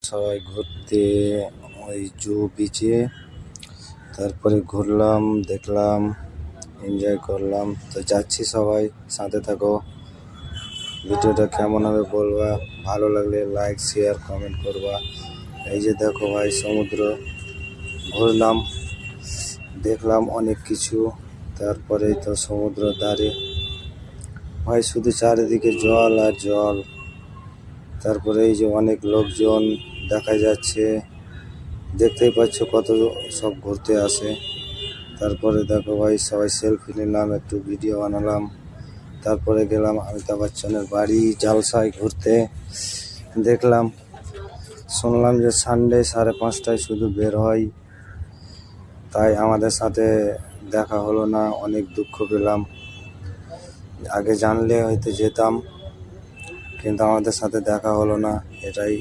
সবাই ঘুরতে ওই জুহু বিচে, তারপরে ঘুরলাম, দেখলাম, এনজয় করলাম। তো যাচ্ছি, সবাই সাথে থাকো। ভিডিওটা কেমন হবে বলবা, ভালো লাগলে লাইক শেয়ার কমেন্ট করবা। এই যে দেখো ভাই, সমুদ্র ঘুরলাম, দেখলাম অনেক কিছু। তারপরেই তো সমুদ্র ধারে ভাই শুধু চারিদিকে জল আর জল। তারপরে এই যে অনেক লোকজন দেখা যাচ্ছে, দেখতেই পাচ্ছ কত সব ঘুরতে আসে। তারপরে দেখো ভাই, সবাই সেলফি নিলাম, একটু ভিডিও বানালাম। তারপরে গেলাম অমিতাভ বচ্চনের বাড়ি জালসায় ঘুরতে। দেখলাম, শুনলাম যে সানডে 5:30টায় শুধু বের হয়, তাই আমাদের সাথে দেখা হলো না, অনেক দুঃখ পেলাম। আগে জানলে হয়তো যেতাম, কিন্তু আমাদের সাথে দেখা হলো না, এটাই